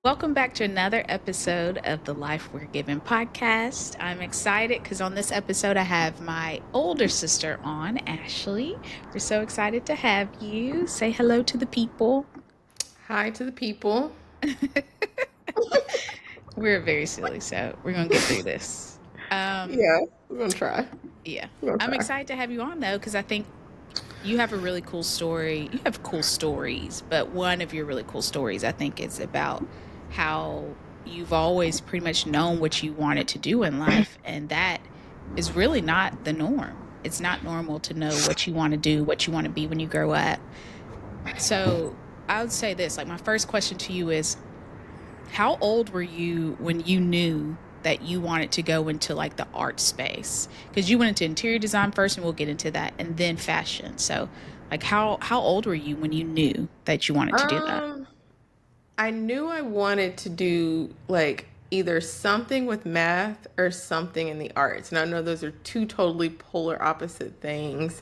Welcome back to another episode of the Life We're Given podcast. I'm excited because on this episode, I have my older sister on, Ashley. We're so excited to have you. Say hello to the people. Hi to the people. We're very silly, so we're going to get through this. Um, Yeah, we're gonna try. yeah. We're gonna I'm try. excited to have you on, though, because I think you have a really cool story. You have cool stories, but one of your really cool stories, I think, is about how you've always pretty much known what you wanted to do in life. And that is really not the norm. It's not normal to know what you want to do, what you want to be when you grow up. So I would say this, like, my first question to you is, how old were you when you knew that you wanted to go into like the art space? Because you went into interior design first, and we'll get into that, and then fashion. So, like, how old were you when you knew that you wanted to do that? Um, I knew I wanted to do like either something with math or something in the arts. And I know those are two totally polar opposite things,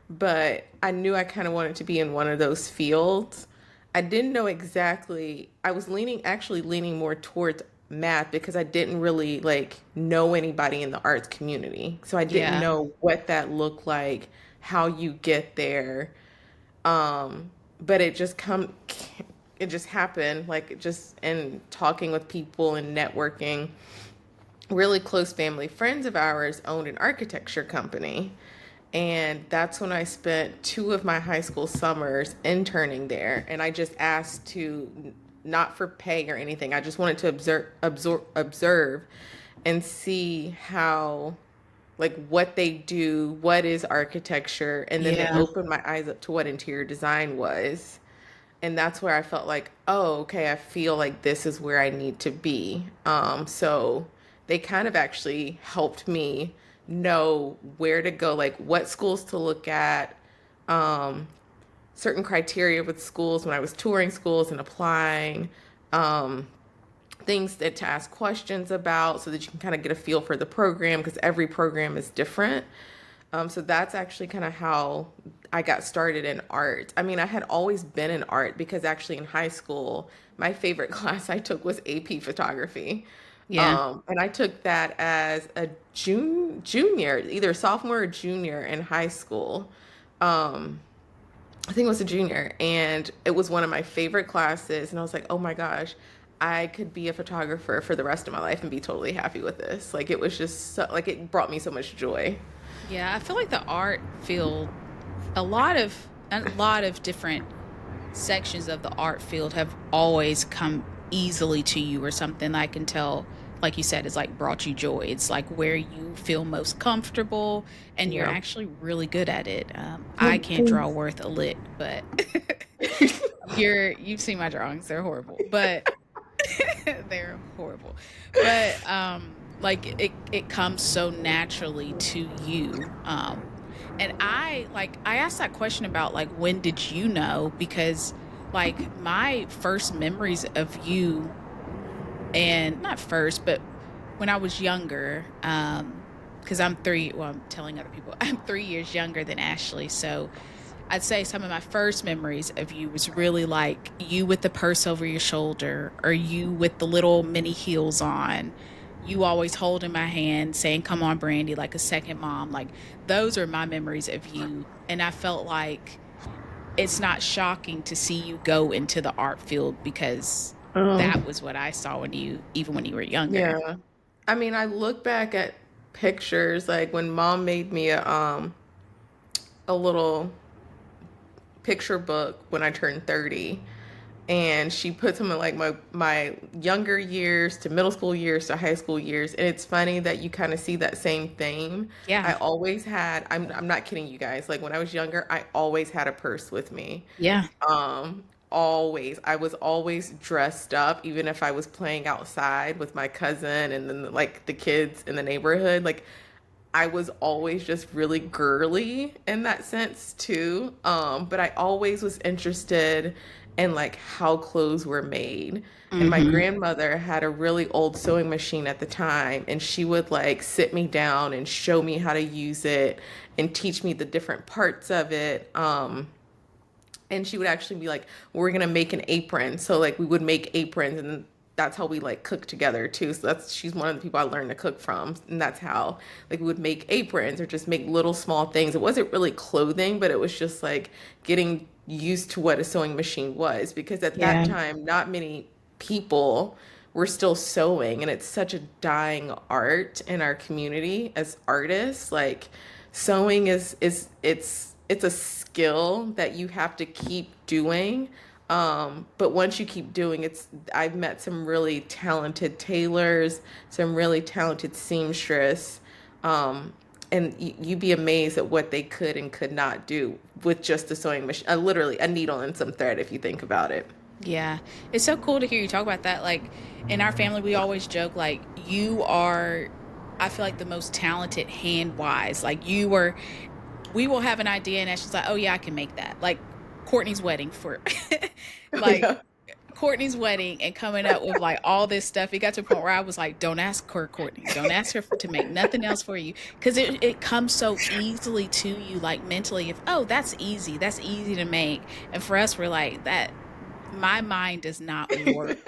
but I knew I kind of wanted to be in one of those fields. I didn't know exactly. I was actually leaning more towards math because I didn't really like know anybody in the arts community. So I didn't Yeah, know what that looked like, how you get there. But it just happened like just in talking with people and networking. Really close family friends of ours owned an architecture company, and that's when I spent two of my high school summers interning there. And I just asked to, not for pay or anything, I just wanted to observe and see how, like, what they do, what is architecture, and then they yeah, opened my eyes up to what interior design was. And that's where I felt like, oh, okay, I feel like this is where I need to be. So they kind of actually helped me know where to go, like what schools to look at, certain criteria with schools when I was touring schools and applying, things that to ask questions about so that you can kind of get a feel for the program because every program is different. So that's actually kind of how I got started in art. I mean, I had always been in art because actually in high school, my favorite class I took was AP photography. yeah. And I took that as a junior, either sophomore or junior in high school. I think it was a junior, and it was one of my favorite classes. And I was like, oh my gosh, I could be a photographer for the rest of my life and be totally happy with this. Like, it was just so, like, it brought me so much joy. Yeah, I feel like the art field, a lot of different sections of the art field have always come easily to you, or something I can tell, like you said, is like brought you joy. It's like where you feel most comfortable and you're Yeah. actually really good at it. I Oh, can't draw thanks. worth a lick, but you've seen my drawings. They're horrible, but they're horrible. But like it comes so naturally to you. And I asked that question about like when did you know, because like my first memories of you, and not first, but when I was younger, because I'm telling other people I'm 3 years younger than Ashley. So I'd say some of my first memories of you was really like you with the purse over your shoulder, or you with the little mini heels on, you always holding my hand saying, "Come on, Brandy," like a second mom. Like, those are my memories of you. And I felt like it's not shocking to see you go into the art field, because that Um, was what I saw when even when you were younger. yeah. I mean, I look back at pictures like when mom made me a little picture book when I turned 30, and she put some of like my younger years to middle school years to high school years. And it's funny that you kind of see that same theme. Yeah. I always had, I'm not kidding you guys, like when I was younger, I always had a purse with me. Yeah. um Always, I was always dressed up even if I was playing outside with my cousin and then like the kids in the neighborhood. Like, I was always just really girly in that sense too. But I always was interested in like how clothes were made. And my Mhm. grandmother had a really old sewing machine at the time, and she would like sit me down and show me how to use it and teach me the different parts of it. And she would actually be like, we're gonna make an apron. So like we would make aprons, and that's how we like cook together too. So that's she's one of the people I learned to cook from, and that's how like we would make aprons or just make little small things. It wasn't really clothing, but it was just like getting used to what a sewing machine was because at that Yeah. time not many people were still sewing, and it's such a dying art in our community as artists. Like sewing is it's a skill that you have to keep doing. But once you keep doing it's I've met some really talented tailors, some really talented seamstress, and you'd be amazed at what they could and could not do with just a sewing machine, literally a needle and some thread if you think about it. Yeah. It's so cool to hear you talk about that. Like in our family, we always joke like you are, I feel like the most talented hand wise. Like you were, we will have an idea and Ashley's like, oh yeah, I can make that. Like Courtney's wedding for Oh like yeah. Courtney's wedding and coming up with like all this stuff. It got to a point where I was like, don't ask her, Courtney. Don't ask her to make nothing else for you. Cause it comes so easily to you, like mentally, if, oh, that's easy. That's easy to make. And for us, we're like, that, my mind does not work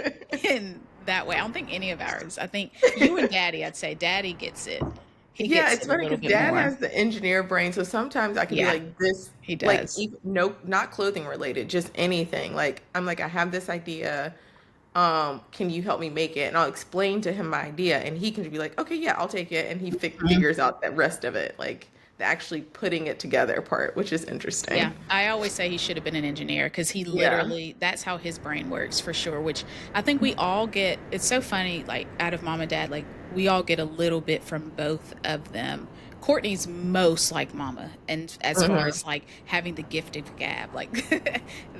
in that way. I don't think any of ours. I think you and Daddy, I'd say Daddy gets it. He Yeah, gets it's it a funny little because bit dad more. has the engineer brain, so sometimes I could be Yeah, like this, he like does. even, no, not clothing related, just anything. Like I'm like, I have this idea. Can you help me make it? And I'll explain to him my idea, and he can be like, okay, yeah, I'll take it, and he figures out the rest of it, like the actually putting it together part, which is Yeah, interesting. I always say he should have been an engineer because he Yeah. literally, that's how his brain works for sure, which I think we all get. It's so funny, like out of mom and dad, like we all get a little bit from both of them. Courtney's most like mama, and as far Hmm. as like having the gift of gab, like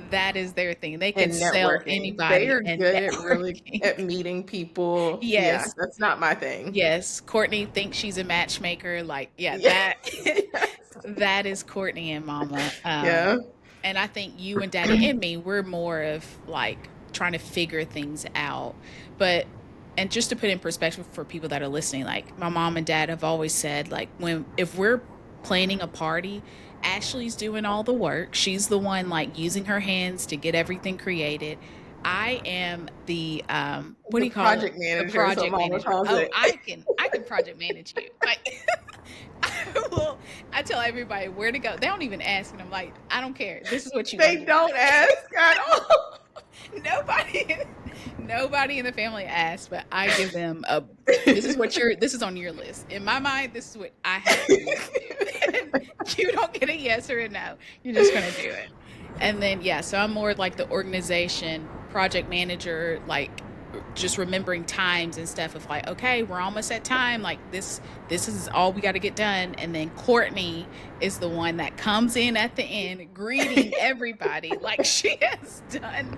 that is their thing. They could And sell networking, they anybody are and good at really networking. at meeting people. Yeah, Yes, that's not my thing. yes. Courtney thinks she's a matchmaker. Like, yeah, Yeah. that Yes. that is Courtney and mama. Yeah. And I think you and Daddy and me, we're more of like trying to figure things out. But and just to put in perspective for people that are listening, like my mom and dad have always said, like when if we're planning a party, Ashley's doing all the work. She's the one like using her hands to get everything created. I am the what do The you call it? project The manager is what project mama manager. calls Oh, it. I can project manage you. Like I will, I tell everybody where to go. They don't even ask, and I'm like, I don't care. This is what you're gonna They do. don't ask at all. Nobody, nobody in the family asks, but I give them a. This is what you're. This is on your list. In my mind, this is what I have for you to do. And you don't get a yes or a no. You're just gonna do it. And then yeah, so I'm more like the organization project manager, like just remembering times and stuff of like, okay, we're almost at time. Like this is all we got to get done. And then Courtney is the one that comes in at the end, greeting everybody like she has done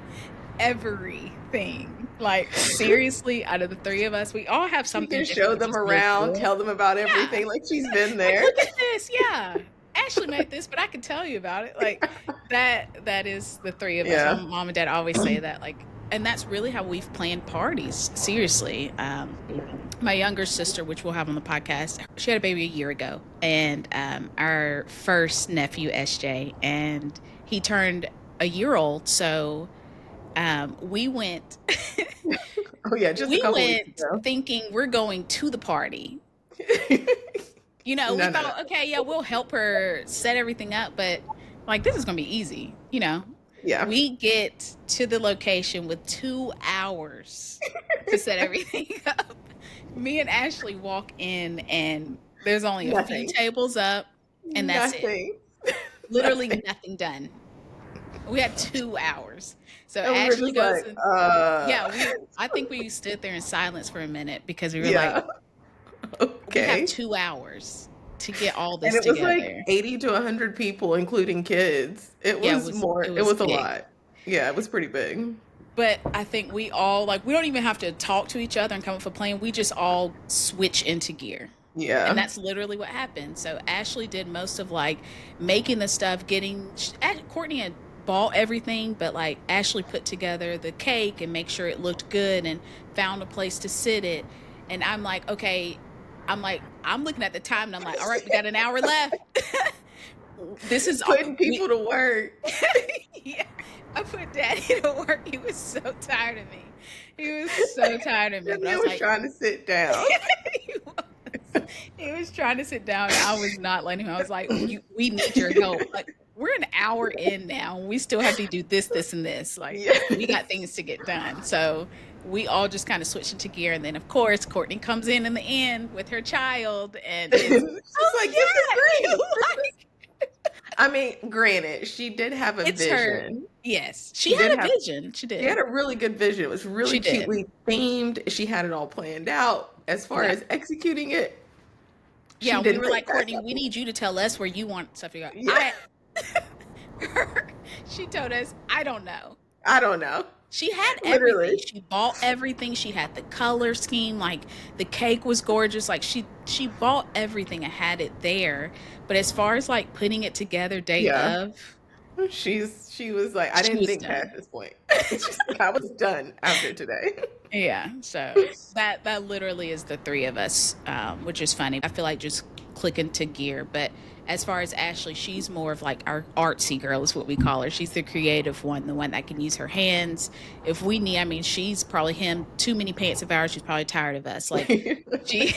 everything. Like seriously, out of the three of us, we all have She something can different, show which them is really around, cool. tell them about Yeah. everything like she's been Like, there. look at this. Yeah. Ashley made this, but I can tell you about it. Like that is the three of us. My Yeah. mom and dad always say that. Like, and that's really how we've planned parties. Seriously. My younger sister, which we'll have on the podcast, she had a baby a year ago, and our first nephew, SJ, and he turned a year old. So we went Oh yeah, just a we couple weeks went ago. thinking we're going to the party. You know, we No, no, no. thought, okay, yeah, we'll help her set everything up, but like this is gonna be easy, you know. Yeah. We get to the location with 2 hours to set everything up. Me and Ashley walk in and there's only a few Nothing. tables up and that's it. Nothing. Literally Nothing. nothing done. We had 2 hours. So And we were Ashley just goes like, in. Yeah, I think we stood there in silence for a minute because we were like, yeah, we have okay. 2 hours to get all And this it was like together. 80 to 100 people, including kids. Yeah, it It was was a big. lot. Yeah, it was pretty big. But I think we all like we don't even have to talk to each other and come up with a plan. We just all switch into gear. And Yeah. that's literally what happened. So Ashley did most of like making the stuff, Courtney had bought everything, but like Ashley put together the cake and make sure it looked good and found a place to sit it. And I'm like, okay, I'm looking at the time and I'm like, all right, we got an hour left. This is Putting we people to work. yeah, I put Daddy to work. He was so tired of me. He was so tired of me, but I He was was like, trying to sit down. he was. He was trying to sit down, and I was not letting him. I was like, we need your help. Like, we're an hour in now, and we still have to do this, this, and this. Like, we got Yes. things to get done. So we all just kind of switched into gear. And then, of course, Courtney comes in the end with her child and is, She's oh, like, this is yeah, great. you like I mean, granted, she did have a it's her. vision. Yes, she She had did a have vision. She she had did. a really good vision. It was really She did. cutely themed. She had it all planned out. As far Yeah. as executing it, she Yeah. We didn't were make like, that Courtney, we happen. need you to tell us where you want stuff to go. Yeah, She told us, I don't know. I don't know. She had everything. Literally. She bought everything. She had the color scheme. Like the cake was gorgeous. Like she bought everything and had it there. But as far as like putting it together day Yeah. of, She was like, I she didn't was think past done. this point. She's like, I was done after today. Yeah. So that literally is the three of us, which is funny. I feel like just clicking to gear. But as far as Ashley, she's more of like our artsy girl is what we call her. She's the creative one, the one that can use her hands. If we need, I mean, she's probably him too many pants of ours. She's probably tired of us. Like she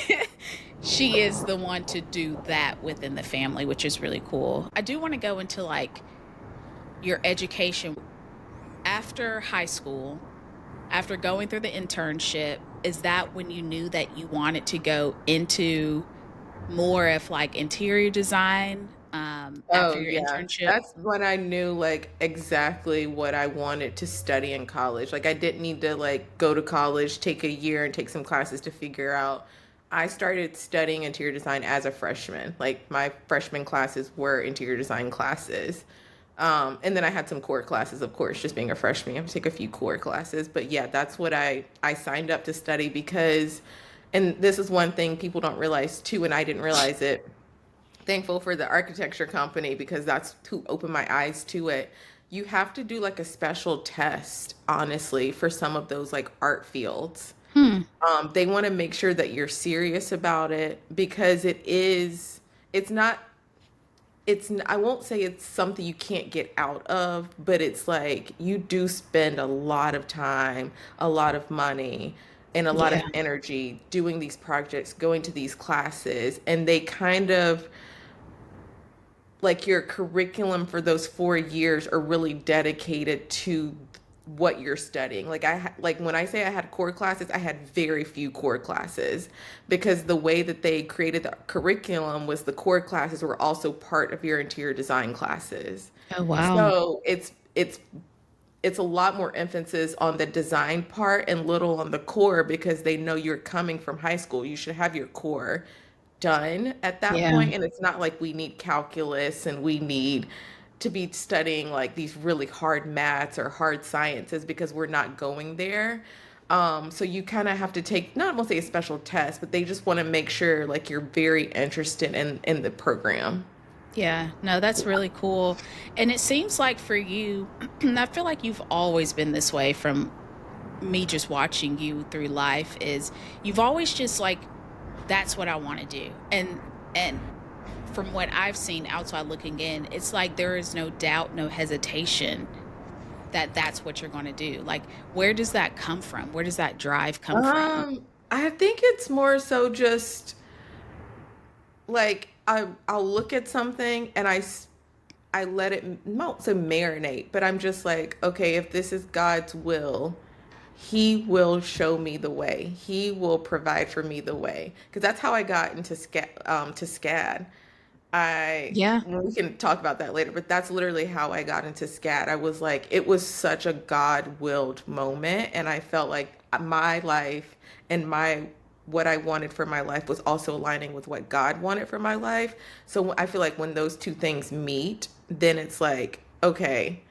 she is the one to do that within the family, which is really cool. I do want to go into like your education after high school, after going through the internship. Is that when you knew that you wanted to go into more of like interior design after Oh your yeah. internship? That's when I knew like exactly what I wanted to study in college. Like I didn't need to like go to college, take a year and take some classes to figure out. I started studying interior design as a freshman. Like my freshman classes were interior design classes. And then I had some core classes, of course, just being a freshman. I have to take a few core classes. But yeah, that's what I signed up to study because, and this is one thing people don't realize too, and I didn't realize it. Thankful for the architecture company because that's who opened my eyes to it. You have to do like a special test, honestly, for some of those like art fields. Hmm. They want to make sure that you're serious about it because it's not, I won't say it's something you can't get out of, but it's like you do spend a lot of time, a lot of money, and a lot Yeah. of energy doing these projects, going to these classes, and they kind of like your curriculum for those 4 years are really dedicated to what you're studying. Like like when I say I had core classes, I had very few core classes because the way that they created the curriculum was the core classes were also part of your interior design classes. Oh wow. So it's a lot more emphasis on the design part and little on the core because they know you're coming from high school. You should have your core done at that Yeah. point. And it's not like we need calculus and we need to be studying like these really hard maths or hard sciences because we're not going there. So you kind of have to take, not want to say a special test, but they just want to make sure like you're very interested in the program. Yeah. No, that's really cool. And it seems like for you, I feel like you've always been this way from me just watching you through life is you've always just like that's what I want to do. And from what I've seen outside looking in, it's like there is no doubt, no hesitation that that's what you're going to do. Like, where does that come from? Where does that drive come from? I think it's more so just like I'll look at something and I let it not to marinate, but I'm just like, okay, if this is God's will, He will show me the way. He will provide for me the way. Because that's how I got into SCAD. I Yeah. We can talk about that later, but that's literally how I got into SCAD. I was like, it was such a God-willed moment, and I felt like my life and my what I wanted for my life was also aligning with what God wanted for my life. So I feel like when those two things meet, then it's like, okay,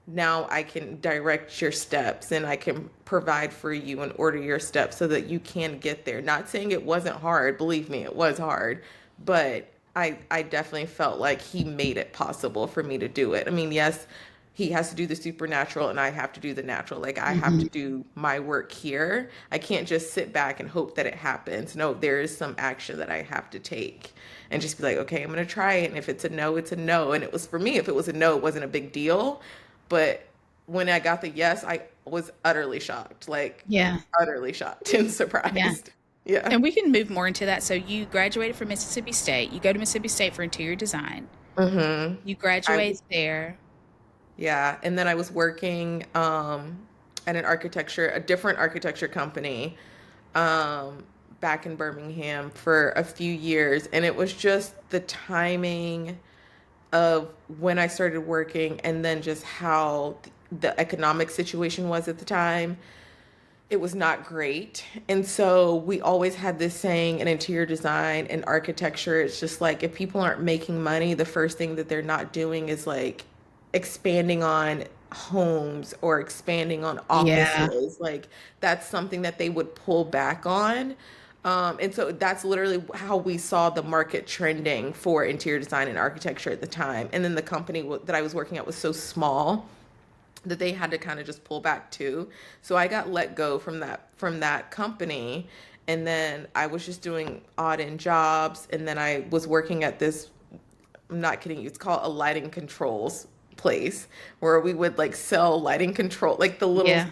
now I can direct your steps and I can provide for you and order your steps so that you can get there. Not saying it wasn't hard, believe me, it was hard, but I definitely felt like he made it possible for me to do it. I mean, yes, he has to do the supernatural and I have to do the natural. Like I have to Hmm. do my work here. I can't just sit back and hope that it happens. No, there is some action that I have to take and just be like, okay, I'm going to try it. And if it's a no, it's a no. And it was for me, if it was a no, it wasn't a big deal. But when I got the yes, I was utterly shocked, like Yeah. utterly shocked and Yeah. surprised. Yeah. And we can move more into that. So you graduated from Mississippi State. You go to Mississippi State for interior design. Mm-hmm. You I graduate was, there. yeah, and then I was working at a different architecture company, um, back in Birmingham for a few years, and it was just the timing of when I started working, and then just how the economic situation was at the time. It was not great. And so we always had this saying in interior design and architecture, it's just like if people aren't making money, the first thing that they're not doing is like expanding on homes or expanding on Yeah. offices. Like that's something that they would pull back on. And so that's literally how we saw the market trending for interior design and architecture at the time. And then the company that I was working at was so small that they had to kind of just pull back too. So I got let go from that company, and then I was just doing odd end jobs, and then I was working at this, I'm not kidding you, it's called a lighting controls place where we would like sell lighting control, like the little Yeah.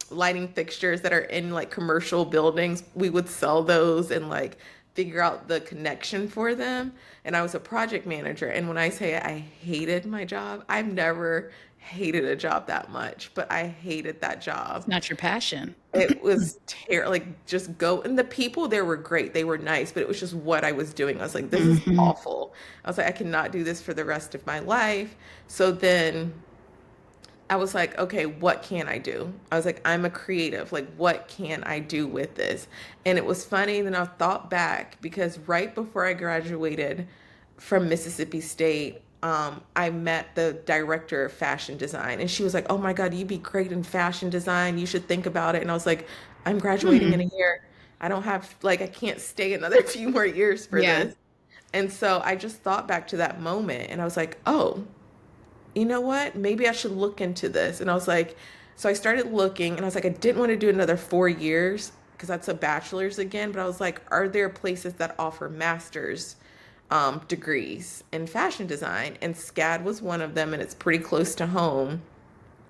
lighting fixtures that are in like commercial buildings. We would sell those and like figure out the connection for them. And I was a project manager. And when I say I hated my job, I've never hated a job that much, but I hated that It's job. not your passion. It was like just go, and the people there were great. They were nice, but it was just what I was doing. I was like, this is Hmm. awful. I was like, I cannot do this for the rest of my life. So then I was like, okay, what can I do? I was like, I'm a creative. Like, what can I do with this? And it was funny. Then I thought back because right before I graduated from Mississippi State, I met the director of fashion design, and she was like, "Oh my God, you'd be great in fashion design. You should think about it." And I was like, "I'm graduating in Hmm. a year. I don't have like I can't stay another few more years for Yeah. this." And so I just thought back to that moment, and I was like, "Oh, you know what? Maybe I should look into this." And I was like, so I started looking, and I was like, I didn't want to do another 4 years because that's a bachelor's again. But I was like, are there places that offer master's degrees in fashion design? And SCAD was one of them, and it's pretty close to home.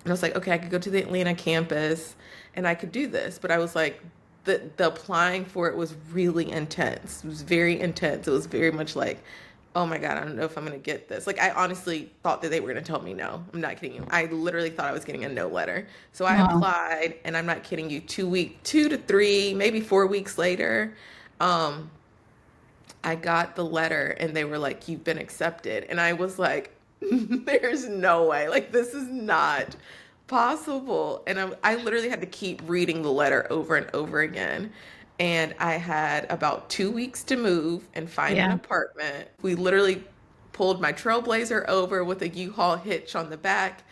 And I was like, okay, I could go to the Atlanta campus and I could do this. But I was like, the applying for it was really intense. It was very intense. It was very much like, oh my God, I don't know if I'm gonna get this. Like I honestly thought that they were gonna tell me no. I'm not kidding you. I literally thought I was getting a no letter. So I Wow. applied, and I'm not kidding you, 2 to 3, maybe 4 weeks later, um, I got the letter and they were like, you've been accepted. And I was like, there's no way. Like, this is not possible. And I literally had to keep reading the letter over and over again. And I had about 2 weeks to move and find an Yeah. apartment. We literally pulled my Trailblazer over with a U-Haul hitch on the back,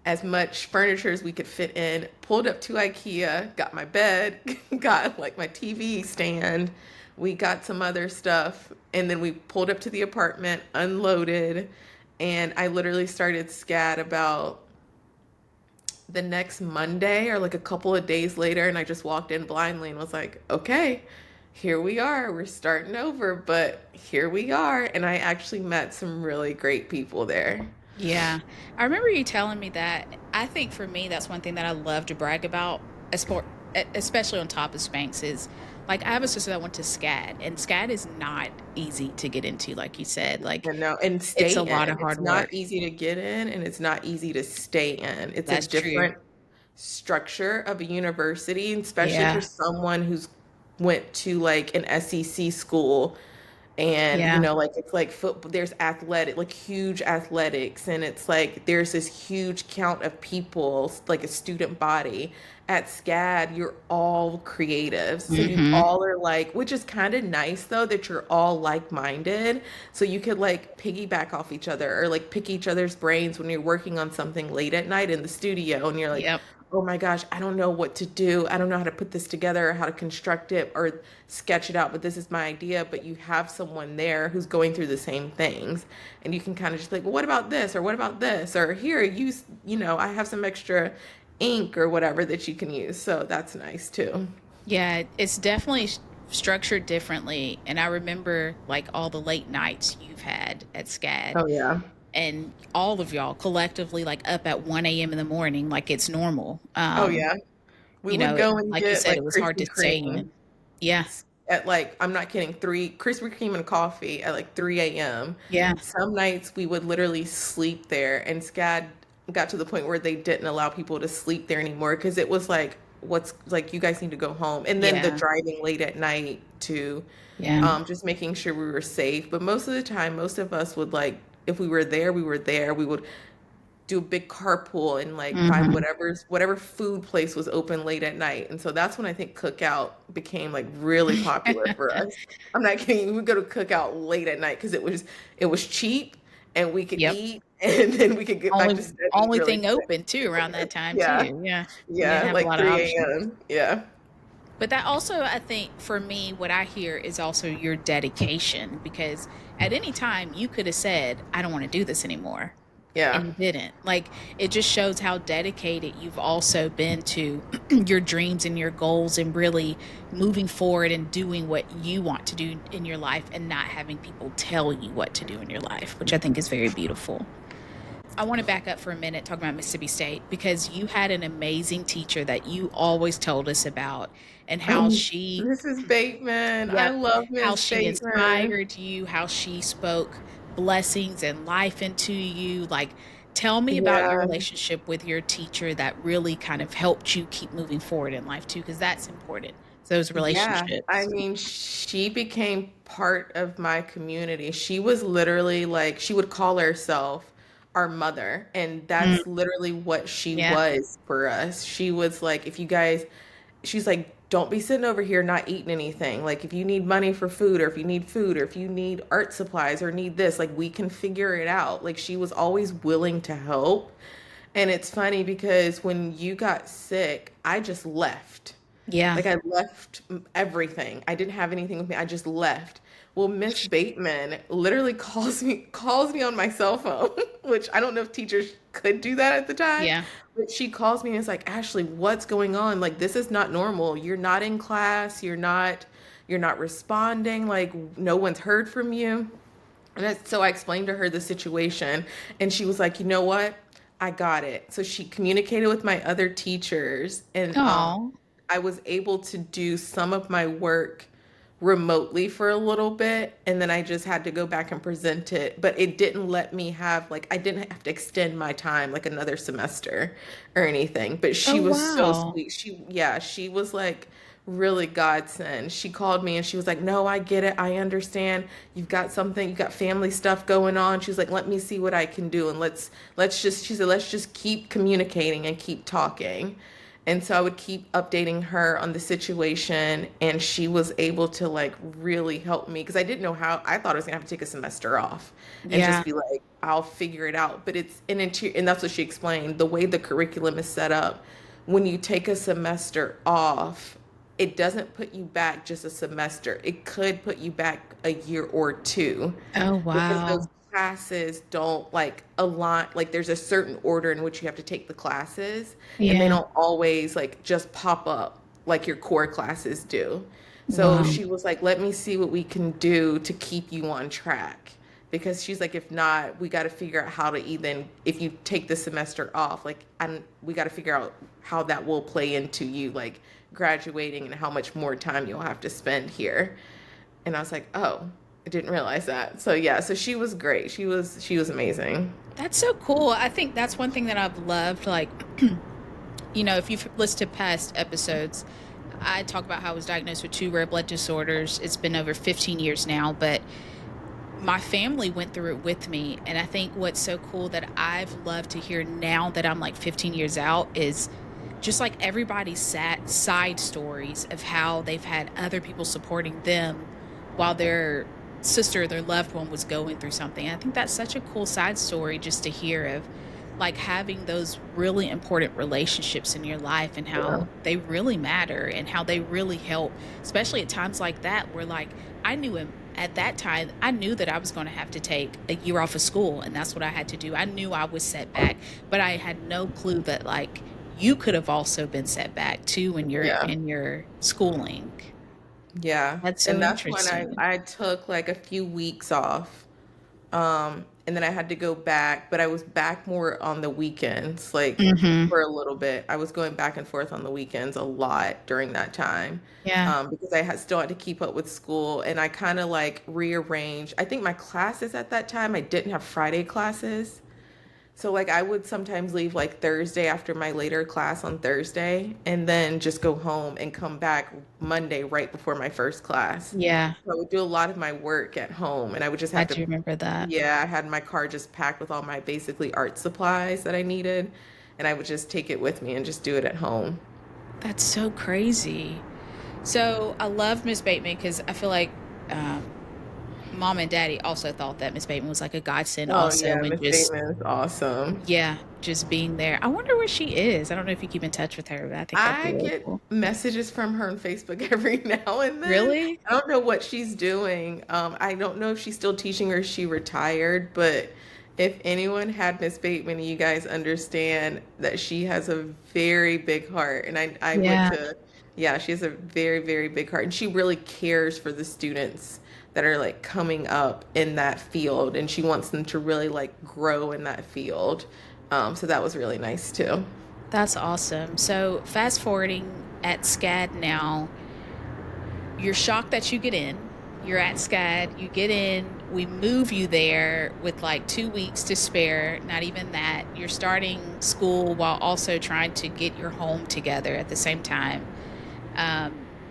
as much furniture as we could fit in, pulled up to IKEA, got my bed, got like my TV stand, we got some other stuff, and then we pulled up to the apartment, unloaded, and I literally started SCAD about the next Monday or like a couple of days later, and I just walked in blindly and was like, okay, here we are. We're starting over, but here we are. And I actually met some really great people there. Yeah. I remember you telling me that. I think for me, that's one thing that I love to brag about, especially on top of Spanx, is like I have a sister that went to SCAD, and SCAD is not easy to get into, like you said. Like And no, and it's stay a lot in. of It's hard not work. easy to get in, and it's not easy to stay in. It's a That's true. different structure of a university, especially for Yeah. someone who's went to like an SEC school, and Yeah. like it's like football, there's athletic, like huge athletics, and it's like there's this huge count of people, like a student body. At SCAD you're all creatives, so you Hmm. all are like, which is kind of nice though, that you're all like-minded, so you could like piggyback off each other or like pick each other's brains when you're working on something late at night in the studio, and you're like, Yep. oh my gosh, I don't know what to do. I don't know how to put this together or how to construct it or sketch it out, but this is my idea. But you have someone there who's going through the same things. And you can kind of just like, well, what about this? Or what about this? Or here, use, I have some extra ink or whatever that you can use. So that's nice too. Yeah, it's definitely structured differently. And I remember like all the late nights you've had at SCAD. Oh, yeah. and all of y'all collectively like up at 1 a.m. in the morning, like it's normal. Oh yeah. We would go and Like you get said, like it was hard Krispy to stay Kreme in. Yeah, at like, I'm not kidding, three Krispy Kreme and coffee at like 3 a.m. yeah, Some nights we would literally sleep there, and SCAD got to the point where they didn't allow people to sleep there anymore because it was like, what's like, you guys need to go home. And then the yeah, driving late at night too, yeah. just making sure we were safe. But most of the time, most of us would like, if we were there, we were there. We would do a big carpool and like find Hmm. whatever food place was open late at night. And so that's when I think cookout became like really popular for us. I'm not kidding. We would go to cookout late at night because it was cheap and we could Yep. eat and then we could get back to studying Only really thing quick. open too around that time Yeah. too. Yeah. You didn't Yeah, have a like lot of 3 options. a.m. Yeah. But that also, I think, for me, what I hear is also your dedication, because at any time you could have said, I don't want to do this anymore. Yeah. And you didn't. Like, it just shows how dedicated you've also been to your dreams and your goals and really moving forward and doing what you want to do in your life and not having people tell you what to do in your life, which I think is very beautiful. I want to back up for a minute talking about Mississippi State, because you had an amazing teacher that you always told us about, and how she, Mrs. Bateman. I yep, love how Miss she Bateman. inspired you, how she spoke blessings and life into you. Like, tell me about your Yeah. relationship with your teacher that really kind of helped you keep moving forward in life too, because that's important. Those Yeah, I relationships. mean, she became part of my community. She was literally like, she would call herself our mother, and Mm, that's literally what she yeah, was for us. She was like, if you guys, she's like, don't be sitting over here not eating anything. Like, if you need money for food, or if you need food, or if you need art supplies, or need this, like, we can figure it out. Like, she was always willing to help. And it's funny because when you got sick, I just left. yeah. Like I left everything. I didn't have anything with me. I just left. Well, Miss Bateman literally calls me on my cell phone, which I don't know if teachers could do that at the time, Yeah. but she calls me and is like, "Ashley, what's going on? Like this is not normal. You're not in class. You're not responding. Like no one's heard from you." So I explained to her the situation, and she was like, "You know what? I got it." So she communicated with my other teachers, and Oh, I was able to do some of my work remotely for a little bit, and then I just had to go back and present it. But it didn't let me have, like, I didn't have to extend my time like another semester or anything. But oh she was so wow. sweet. Yeah, she was like really godsend. She called me and she was like, "No, I get it. I understand. You got family stuff going on." She was like, "Let me see what I can do, and she said, let's just keep communicating and keep talking." And so I would keep updating her on the situation, and she was able to like really help me because I didn't know how. I thought I was gonna have to take a semester off and Yeah. just be like, I'll figure it out. But it's an interior, and that's what she explained. The way the curriculum is set up, when you take a semester off, it doesn't put you back just a semester. It could put you back a year or two Oh because those wow. classes don't like align. Like there's a certain order in which you have to take the classes, and they Yeah. don't always like just pop up like your core classes do. So Wow. she was like, let me see what we can do to keep you on track. Because she's like, if not, we got to figure out how to even, if you take the semester off, like, we got to figure out how that will play into you, like, graduating and how much more time you'll have to spend here. And I was like, oh, I didn't realize that. So yeah, so she was great. She was amazing. That's so cool. I think that's one thing that I've loved. Like, if you've listened to past episodes, I talk about how I was diagnosed with two rare blood disorders. It's been over 15 years now, but my family went through it with me. And I think what's so cool that I've loved to hear now that I'm like 15 years out is just like everybody's side stories of how they've had other people supporting them while their sister, their loved one was going through something. I think that's such a cool side story just to hear of, like, having those really important relationships in your life and Yeah. how they really matter and how they really help, especially at times like that where, like, I knew him at that time. I knew that I was going to have to take a year off of school, and that's what I had to do. I knew I was set back, but I had no clue that, like, you could have also been set back too when you're Yeah. in your schooling. Yeah. That's so And that's when I interesting. I took like a few weeks off. and then I had to go back, but I was back more on the weekends, like Mhm. for a little bit. I was going back and forth on the weekends a lot during that time, Yeah. because I had still had to keep up with school, and I kind of like rearranged. I think my classes at that time, I didn't have Friday classes. So like I would sometimes leave like Thursday after my later class on Thursday and then just go home and come back Monday right before my first class. Yeah. So I would do a lot of my work at home and I would just I have to, do remember that. yeah, I had my car just packed with all my basically art supplies that I needed, and I would just take it with me and just do it at home. That's so crazy. So I love Miss Bateman because I feel like mom and daddy also thought that Miss Bateman was like a godsend Oh also, yeah, and Miss just Bateman is awesome. yeah, just being there. I wonder where she is. I don't know if you keep in touch with her, but I think that'd be I really get cool. messages from her on Facebook every now and then. Really? I don't know what she's doing. I don't know if she's still teaching or she retired, but if anyone had Miss Bateman, you guys understand that she has a very big heart. And I went Yeah, to, yeah, she has a very, very big heart. And she really cares for the students that are like coming up in that field. And she wants them to really like grow in that field. So that was really nice too. that's awesome. So fast forwarding at SCAD now, you're shocked that you get in. You're at SCAD, you get in, we move you there with like 2 weeks to spare, not even that. You're starting school while also trying to get your home together at the same time.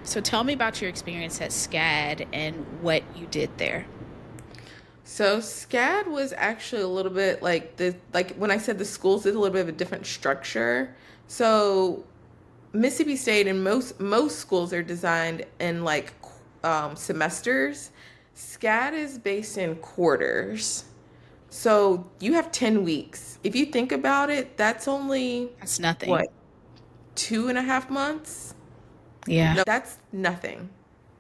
So tell me about your experience at SCAD and what you did there. So SCAD was actually a little bit like the like when I said the schools did a little bit of a different structure. So Mississippi State and most schools are designed in like semesters. SCAD is based in quarters. So you have 10 weeks. If you think about it, that's only That's what, nothing. 2.5 months? Yeah. No, that's nothing.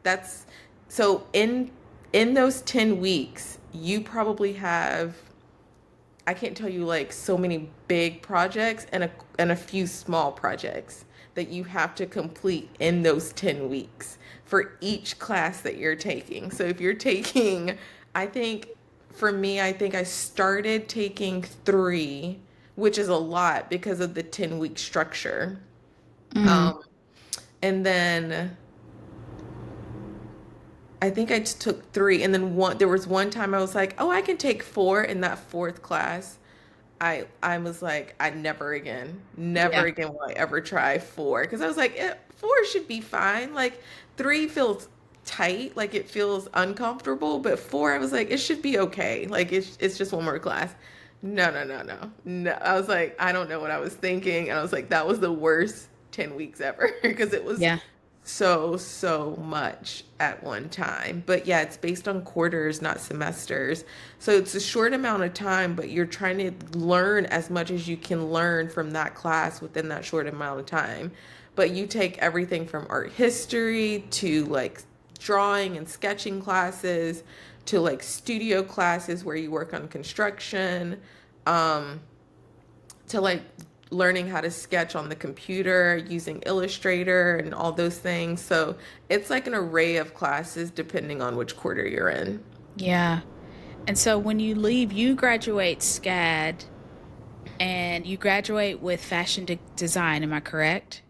That's so in those 10 weeks, you probably have, I can't tell you like so many big projects and a few small projects that you have to complete in those 10 weeks for each class that you're taking. So if you're taking, I think for me, I think I started taking 3, which is a lot because of the 10-week structure. Mm, Um, and then I think I just took 3, and then one. There was one time I was like, "Oh, I can take 4." In that fourth class, I was like, "I never again, never yeah. again will I ever try 4," because I was like, 4 should be fine. Like 3 feels tight, like it feels uncomfortable, but 4, I was like, it should be okay. Like it's just one more class. No, no, no, no, no. I was like, I don't know what I was thinking, and I was like, that was the worst 10 weeks ever because it was Yeah. so much at one time. But yeah, it's based on quarters, not semesters. So it's a short amount of time, but you're trying to learn as much as you can learn from that class within that short amount of time. But you take everything from art history to like drawing and sketching classes to like studio classes where you work on construction, um, to like learning how to sketch on the computer using Illustrator and all those things. So it's like an array of classes depending on which quarter you're in. Yeah. And so when you leave, you graduate SCAD and you graduate with design. Am I correct?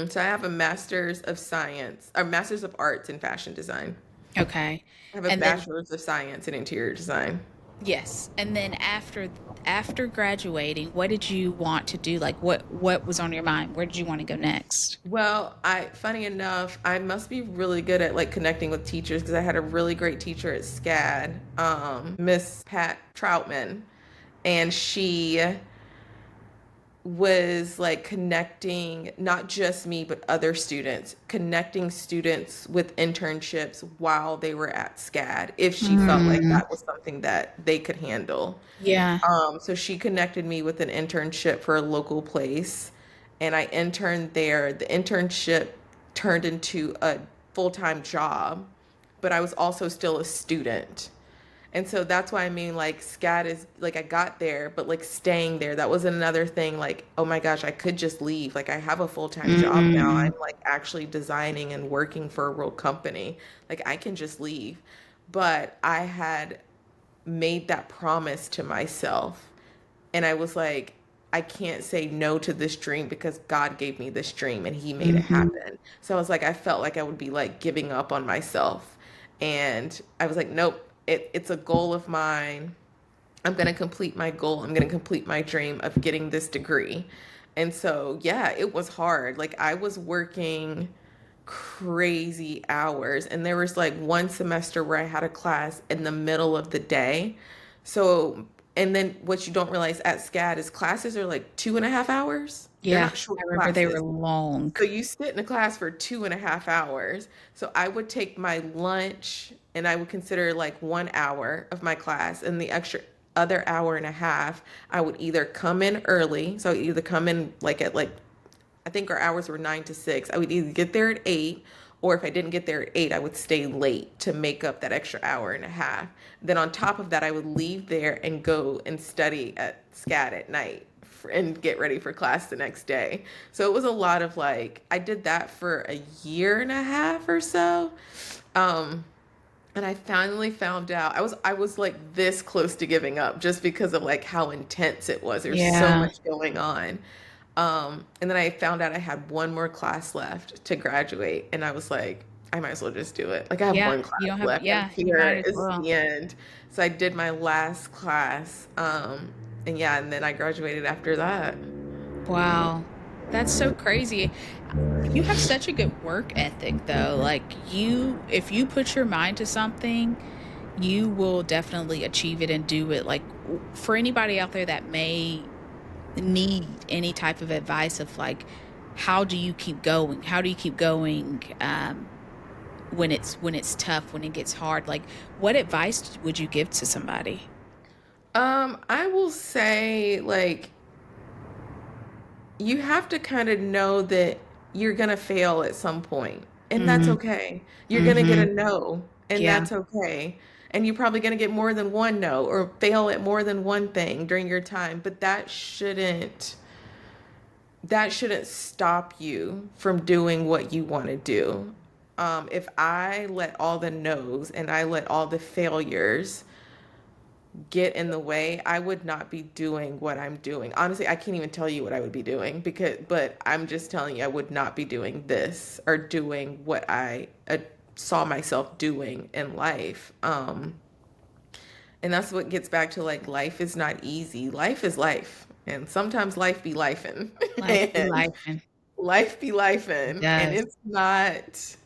So I have a master's of science, or master's of arts in fashion design. Okay. I have a And then bachelor's of science in interior design. yes. And then after graduating, what did you want to do? Like what was on your mind? Where did you want to go next? Well, funny enough, I must be really good at like connecting with teachers because I had a really great teacher at SCAD, Miss Pat Troutman, and she was like connecting not just me but other students, connecting students with internships while they were at SCAD if she felt like Mm, that was something that they could handle. yeah. So she connected me with an internship for a local place, and I interned there. The internship turned into a full-time job, but I was also still a student. And so that's why I mean, like, SCAD is like, I got there, but like staying there, that was another thing. Like, oh my gosh, I could just leave. Like, I have a full-time job now. Mm, I'm like actually designing and working for a real company. Like, I can just leave. But I had made that promise to myself. And I was like, I can't say no to this dream because God gave me this dream and he made it Mhm. happen. So I was like, I felt like I would be like giving up on myself. And I was like, nope, it's a goal of mine. I'm going to complete my goal. I'm going to complete my dream of getting this degree. And so, yeah, it was hard. Like, I was working crazy hours. And there was like one semester where I had a class in the middle of the day. So, and then what you don't realize at SCAD is classes are like 2.5 hours. They're Yeah, not short I remember they were classes. long. So you sit in a class for 2.5 hours. So I would take my lunch and I would consider like 1 hour of my class, and the extra other hour and a half, I would either come in early. So I would either come in like at like, I think our hours were 9 to 6. I would either get there at 8, or if I didn't get there at 8, I would stay late to make up that extra hour and a half. Then on top of that, I would leave there and go and study at SCAD at night and get ready for class the next day. So it was a lot of like, I did that for a year and a half or so. Um, and I finally found out I was like this close to giving up just because of like how intense it was. There's so Yeah. much going on. And then I found out I had one more class left to graduate, and I was like, I might as well just do it. Like I have Yeah, one you class don't have left, and yeah, you might here as is well. the end. So I did my last class, and yeah, and then I graduated after that. Wow. That's so crazy. You have such a good work ethic though. Like you if you put your mind to something, you will definitely achieve it and do it. Like for anybody out there that may need any type of advice of like how do you keep going? How do you keep going when it's tough, when it gets hard? Like what advice would you give to somebody? I will say like you have to kind of know that you're going to fail at some point, and that's Mhm. okay. You're going to get a Mhm. no, and Yeah. that's okay. And you're probably going to get more than one no or fail at more than one thing during your time, but that shouldn't stop you from doing what you want to do. If I let all the no's and I let all the failures get in the way, I would not be doing what I'm doing. Honestly, I can't even tell you what I would be doing but I'm just telling you, I would not be doing this or doing what I saw myself doing in life. And that's what gets back to like life is not easy. Life is life. And sometimes life be lifing. Life be And life and life be it lifing. And does. it's not,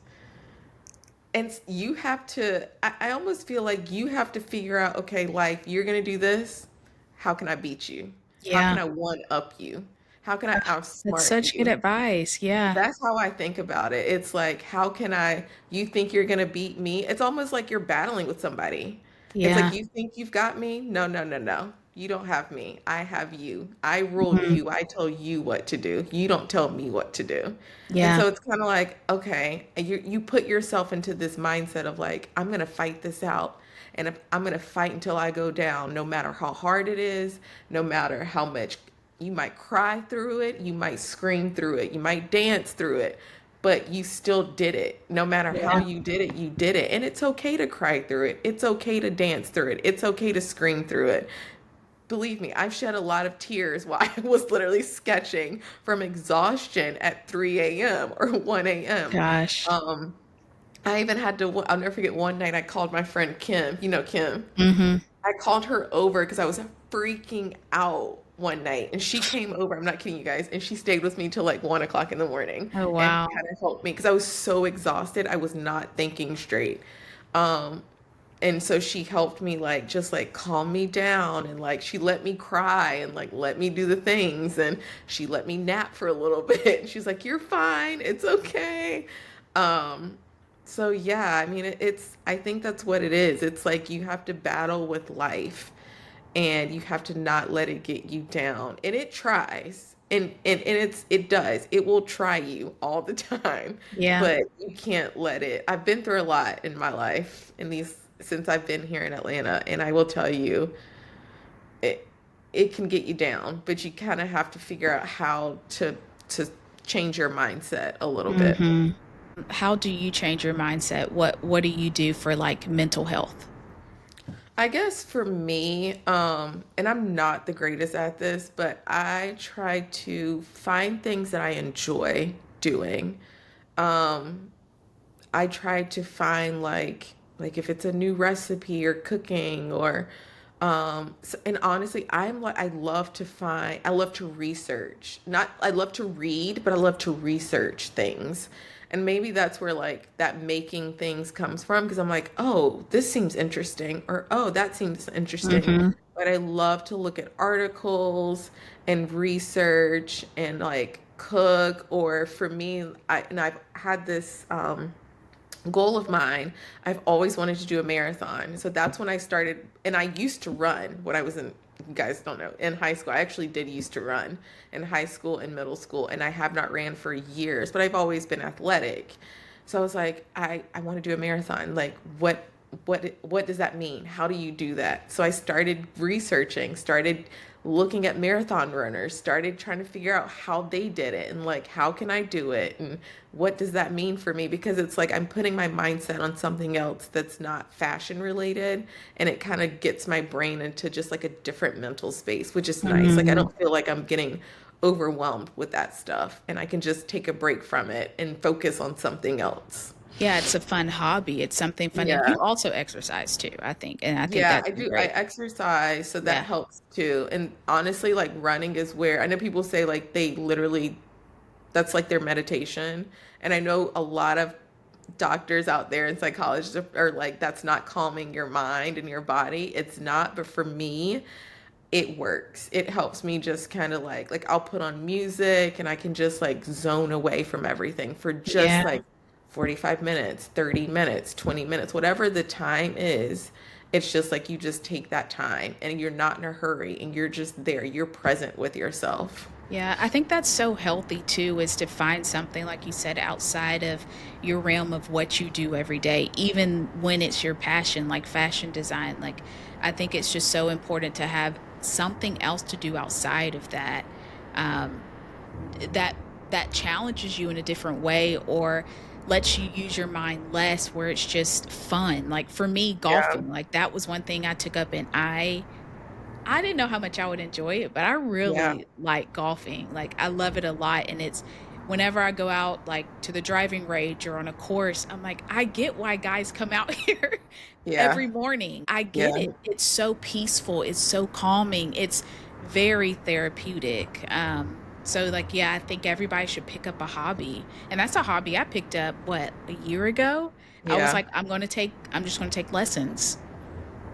and you have to, I almost feel like you have to figure out, okay, life, you're going to do this. How can I beat you? How can Yeah. I one up you? How can I That's outsmart such good you? advice. Yeah. That's how I think about it. It's like, how can you think you're going to beat me? It's almost like you're battling with somebody. It's like, Yeah. you think you've got me? No, no, no, no. You don't have me. I have you. I rule Mhm. you. I tell you what to do. You don't tell me what to do. And Yeah. so it's kind of like, okay, you put yourself into this mindset of like, I'm going to fight this out. And if I'm going to fight until I go down, no matter how hard it is, no matter how much you might cry through it, you might scream through it, you might dance through it, but you still did it. No matter how Yeah. you did it, you did it. And it's okay to cry through it. It's okay to dance through it. It's okay to scream through it. Believe me, I've shed a lot of tears while I was literally sketching from exhaustion at 3 a.m. or 1 a.m. Gosh. Um, I even had to, I'll never forget one night I called my friend Kim. You know Kim. Mhm. I called her over because I was freaking out one night, and she came over. I'm not kidding you guys, and she stayed with me till like 1 o'clock in the morning Oh, and wow. kind of helped me because I was so exhausted. I was not thinking straight. Um, and so she helped me like just like calm me down, and like she let me cry and like let me do the things, and she let me nap for a little bit. And she's like, "You're fine. It's okay." Um, so yeah, I mean I think that's what it is. It's like you have to battle with life, and you have to not let it get you down. And it tries. And it does. It will try you all the time. Yeah. But you can't let it. I've been through a lot in my life in these since I've been here in Atlanta, and I will tell you it it can get you down, but you kind of have to figure out how to change your mindset a little bit. Mhm. How do you change your mindset? What do you do for like mental health? I guess for me, and I'm not the greatest at this, but I try to find things that I enjoy doing. Um, I try to find like if it's a new recipe or cooking or and honestly I love to find I love to research. Not I love to read, but I love to research things. And maybe that's where like that making things comes from because I'm like, "Oh, this seems interesting," or "Oh, that seems interesting." Hmm. But I love to look at articles and research and like cook or for me I've had this goal of mine. I've always wanted to do a marathon. So that's when I started. And I used to run when I was in, you guys don't know, in high school. I actually did used to run in high school and middle school. And I have not ran for years, but I've always been athletic. So I was like, I want to do a marathon. Like, what does that mean? How do you do that? So I started researching, started looking at marathon runners, started trying to figure out how they did it and like how can I do it and what does that mean for me because it's like I'm putting my mindset on something else that's not fashion related and it kind of gets my brain into just like a different mental space, which is nice. Like I Hmm. don't feel like I'm getting overwhelmed with that stuff and I can just take a break from it and focus on something else. Yeah, it's a fun hobby. It's something fun. And Yeah. you also exercise too, I think. And I think Yeah, that's I do. I great. exercise, so that Yeah. helps too. And honestly, like running is where I know people say like they literally that's like their meditation. And I know a lot of doctors out there and psychologists are like that's not calming your mind and your body. It's not, but for me, it works. It helps me just kind of like I'll put on music and I can just like zone away from everything for just Yeah. like 45 minutes, 30 minutes, 20 minutes, whatever the time is. It's just like you just take that time and you're not in a hurry and you're just there. You're present with yourself. Yeah, I think that's so healthy too, is to find something, like you said, outside of your realm of what you do every day, even when it's your passion, like fashion design. Like, I think it's just so important to have something else to do outside of that, um, that that challenges you in a different way or lets you use your mind less, where it's just fun. Like for me, Yeah. golfing, like that was one thing I took up, and I didn't know how much I would enjoy it, but I Yeah. really like golfing. Like, I love it a lot, and it's whenever I go out, like, to the driving range or on a course, I'm like, "I get why guys come out here Yeah. every morning. I Yeah. get it. It's so peaceful, it's so calming, it's very therapeutic." So, like, yeah, I think everybody should pick up a hobby, and that's a hobby I picked up, what, a year ago? I was Yeah. like, I'm just gonna take lessons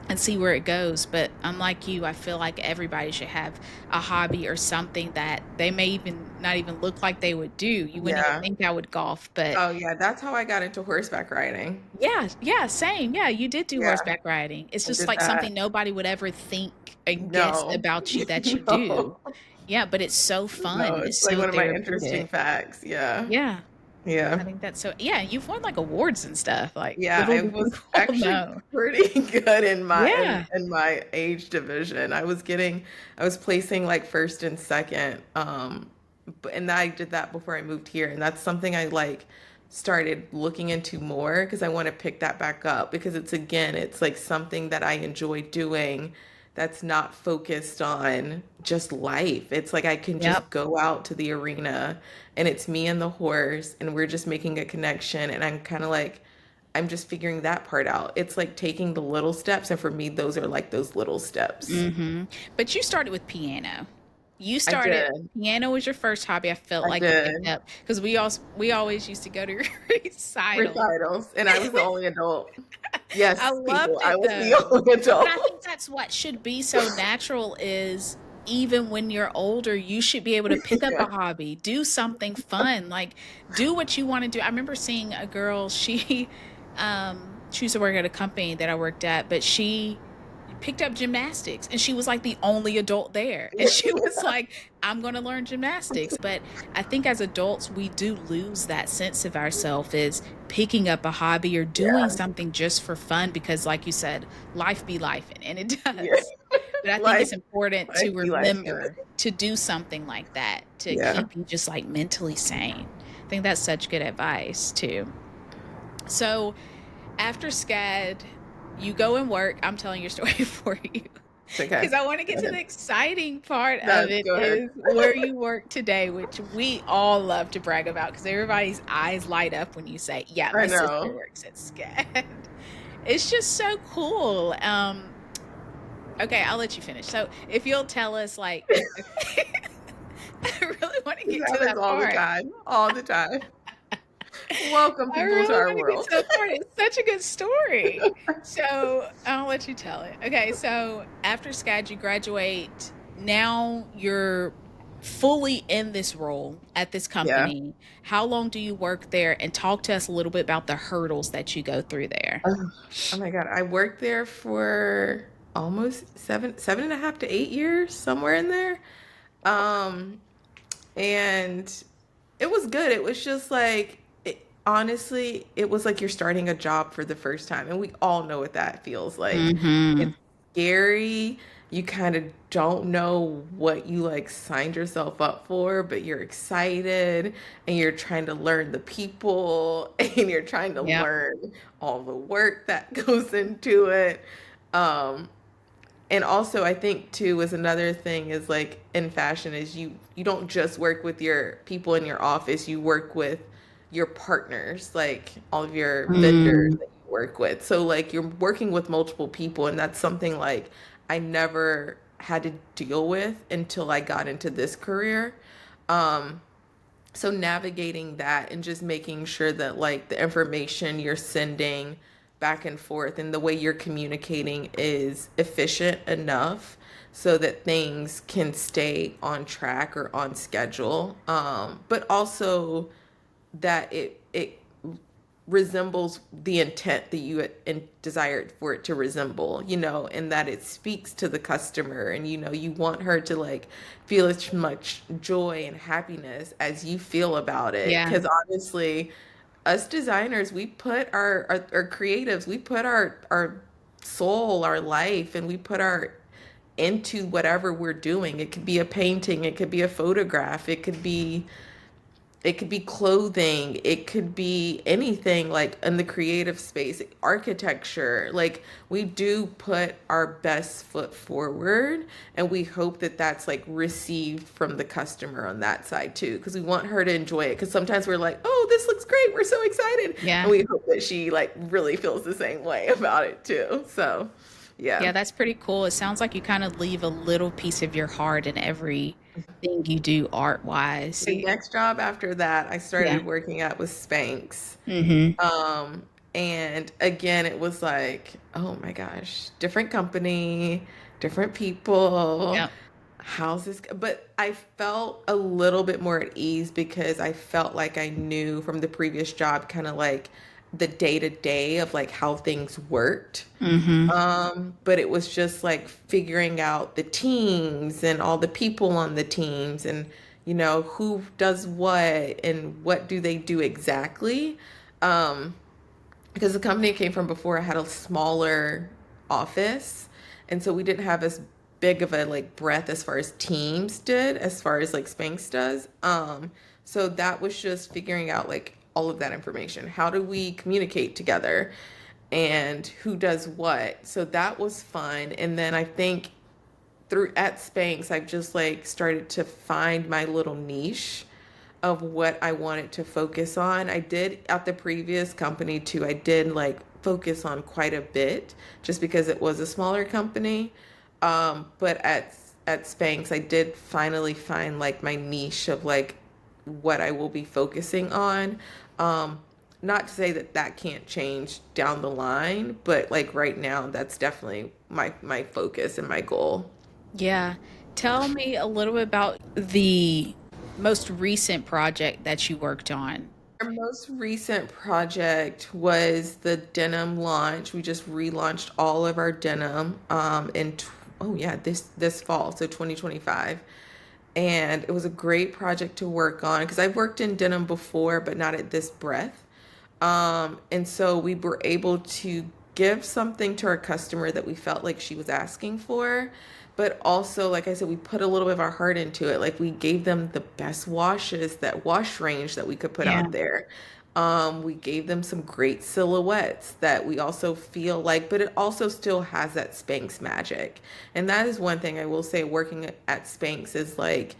and see where it goes. But unlike you, I feel like everybody should have a hobby or something that they may even not even look like they would do. You wouldn't even Yeah. think I would golf, but Oh yeah, that's how I got into horseback riding. yeah, yeah, same. Yeah, you did do Yeah, horseback riding. It's I just did like that. something nobody would ever think and guess No. about you that you do. No. Yeah, but it's so No, fun. it's It's like so one of my interesting therapeutic. facts. Yeah. Yeah, Yeah. I think that's so. Yeah, you've won like awards and stuff. Like Yeah, little I do was people actually know. pretty good in my Yeah. in my age division. I was placing like first and second. But and I did that before I moved here, and that's something I like started looking into more because I want to pick that back up because it's again, it's like something that I enjoy doing that's not focused on just life. It's like I can Yep. just go out to the arena and it's me and the horse and we're just making a connection and I'm kind of like I'm just figuring that part out. It's like taking the little steps and for me those are like those little steps. Mhm. But you started with piano. You I started did. piano was your first hobby, I felt I like you picked did. up because we always used to go to recitals. Recitals and I was the only adult. Yes, I people, loved I it was the though. only But I think adult. that's what should be so natural is even when you're older, you should be able to pick up a Yeah. hobby, do something fun, like do what you want to do. I remember seeing a girl, she used to work at a company that I worked at, but she picked up gymnastics and she was like the only adult there. And she was like, I'm going to learn gymnastics. But I think as adults, we do lose that sense of ourselves is picking up a hobby or doing Yeah. something just for fun because, like you said, life be life, and it Yeah. does. But I think Life, it's important to life be life. remember to do something like that to Yeah. keep you just like mentally sane. I think that's such good advice too. So after SCAD, you go and work. I'm telling your story for you. It's okay. Because I want to Go get to the ahead. exciting part No, of it go ahead. is where you work today, which we all love to brag about because everybody's eyes light up when you say, "Yeah, I my sister know. works at SCAD." It's just so cool. Okay, I'll let you finish. So if you'll tell us, like, I really want to This get to happens that all the part. time. All the time. Welcome I people to really our want to get world. to that part. It's such a good story. So I'll let you tell it. Okay, so after SCAD, you graduate. Now you're fully in this role at this Yeah. company. How long do you work there? And talk to us a little bit about the hurdles that you go through there. Oh, oh my God. I worked there for almost 7.5 to 8 years, somewhere in there. Um, and it was good. It was just like, honestly, it was like you're starting a job for the first time. And we all know what that feels like. Mm-hmm. It's scary. You kind of don't know what you like signed yourself up for, but you're excited and you're trying to learn the people and you're trying to Yep. learn all the work that goes into it. Um, and also I think too is another thing is like in fashion is you don't just work with your people in your office, you work with your partners, like all of your vendors Mm, that you work with. So like you're working with multiple people, and that's something like I never had to deal with until I got into this career. Um, so navigating that and just making sure that like the information you're sending back and forth and the way you're communicating is efficient enough so that things can stay on track or on schedule, but also that it resembles the intent that you desired for it to resemble, and that it speaks to the customer, and you want her to like feel as much joy and happiness as you feel about it. yeah. Because honestly, us designers, we put our creatives, we put our soul, our life, and we put our into whatever we're doing. It could be a painting, it could be a photograph, it could be clothing, it could be anything like in the creative space, architecture. Like we do put our best foot forward, and we hope that that's like received from the customer on that side too, because we want her to enjoy it. Because sometimes we're like, oh, this looks great, we're so excited, and Yeah. we hope that she like really feels the same way about it too. So, yeah. Yeah, that's pretty cool. It sounds like you kind of leave a little piece of your heart in everything you do art wise. The next job after that I Yeah. started working at was Spanx. Mm-hmm. Um, and again, it was like, oh my gosh, different company, different people. Yep. How's this? But I felt a little bit more at ease because I felt like I knew from the previous job kind of like the day to day of like how things worked. Mm-hmm. But it was just like figuring out the teams and all the people on the teams, and who does what and what do they do exactly. Um, because the company I came from before had a smaller office, and so we didn't have as big of a like breadth as far as teams did, as far as like Spanx does. So that was just figuring out like all of that information. How do we communicate together, and who does what? So that was fun. And then I think through at Spanx, I've just like started to find my little niche of what I wanted to focus on. I did at the previous company too. I did like focus on quite a bit just because it was a smaller company. But at Spanx, I did finally find like my niche of like what I will be focusing on. Um, Not to say that that can't change down the line, but like right now, that's definitely my focus and my goal. Yeah. Tell me a little bit about the most recent project that you worked on. Our most recent project was the denim launch. We just relaunched all of our denim oh yeah, this fall, so 2025. And it was a great project to work on because I've worked in denim before, but not at this breadth. And so we were able to give something to our customer that we felt like she was asking for. But also, like I said, we put a little bit of our heart into it. Like we gave them the best washes, that wash range that we could put Yeah. out there. We gave them some great silhouettes that we also feel like, but it also still has that Spanx magic. And that is one thing I will say working at Spanx is like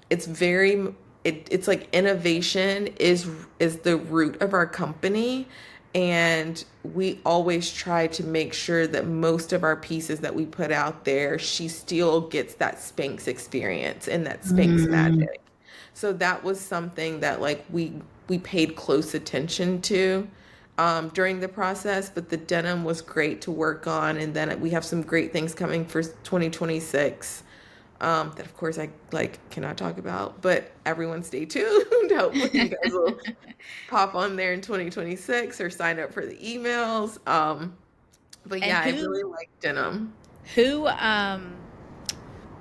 it's very it's like innovation is the root of our company, and we always try to make sure that most of our pieces that we put out there, she still gets that Spanx experience and that Spanx Mm. magic. So that was something that like we paid close attention to during the process, but the denim was great to work on, and then we have some great things coming for 2026 that of course I like cannot talk about, but everyone stay tuned. Hopefully you guys will pop on there in 2026 or sign up for the emails. But And yeah, I really who like denim. who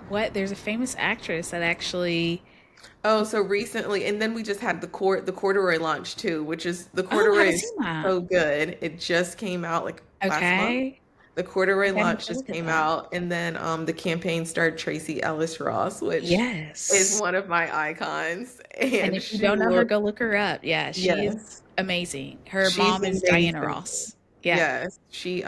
what there's a famous actress that actually Oh, so recently, and then we just had the corduroy launch too, which is the oh, I corduroy haven't is seen that. so good. It just came out like last month. Okay. The corduroy Okay, I need launch to just look at came that. out, and then the campaign starred Tracy Ellis Ross, which is Yes. one of my icons, And and if you she don't know her, looked go look her up. Yeah, she is yes. amazing. Her She's mom is Diana amazing. Ross. Yeah. Yes, she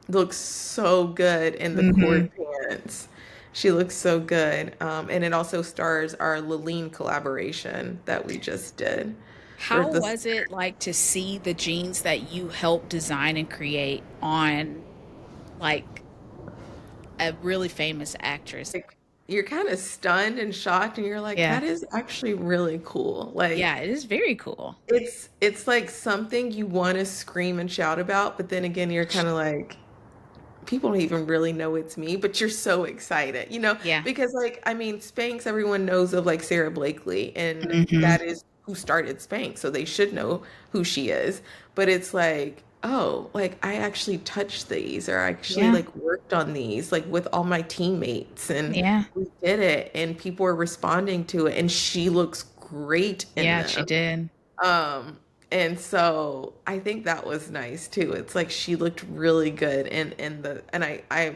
looks so good in the cord Mhm. pants. She looks so good. And it also stars our Laline collaboration that we just did for How the was it like to see the jeans that you helped design and create on like a really famous actress? like you're kind of stunned and shocked and you're like, Yeah. that is actually really cool. Yeah, Like it is very cool. it's like something you want to scream and shout about, but then again, you're kind of like, people don't even really know it's me, but you're so excited, Yeah. because like, I mean, Spanx, everyone knows of like Sarah Blakely, and Mhm. that is who started Spanx, so they should know who she is. But it's like, oh, like I actually touched these or I actually Yeah. like worked on these like with all my teammates and Yeah. we did it and people are responding to it and she looks great in Yeah, she them. did. Um, and so I think that was nice too. It's like she looked really good and I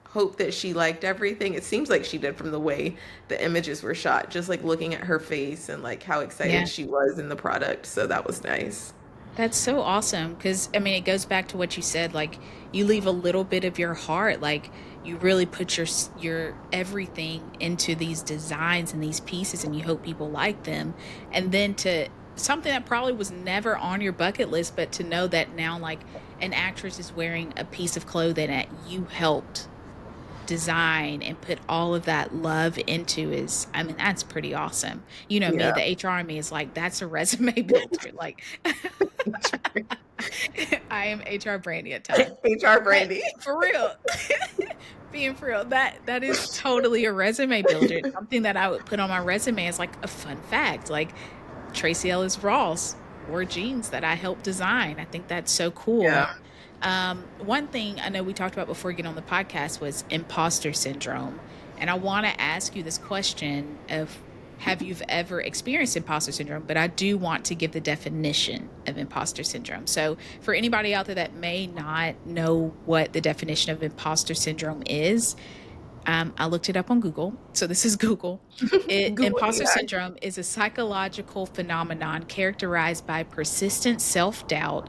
hope that she liked everything. It seems like she did from the way the images were shot, just like looking at her face and like how Yeah. excited she was in the product. So that was nice. That's so awesome because I mean, it goes back to what you said. Like, you leave a little bit of your heart. Like, you really put your everything into these designs and these pieces, and you hope people like them. And then to something that probably was never on your bucket list, but to know that now, like, an actress is wearing a piece of clothing that you helped design and put all of that love into is, I mean, that's pretty awesome. You know me, Yeah. the HR in me is like, that's a resume builder. Like, I am HR Brandy at times. HR But Brandy. for real, being for real, that is totally a resume builder. It's something that I would put on my resume as like a fun fact. Like, Tracy Ellis Ross wore jeans that I helped design. I think that's so Yeah. cool. One thing I know we talked about before getting on the podcast was imposter syndrome. And I want to ask you this question of, have you ever experienced imposter syndrome? But I do want to give the definition of imposter syndrome. So, for anybody out there that may not know what the definition of imposter syndrome is, I looked it up on Google. So this is Google. Google Imposter AI. syndrome is a psychological phenomenon characterized by persistent self doubt,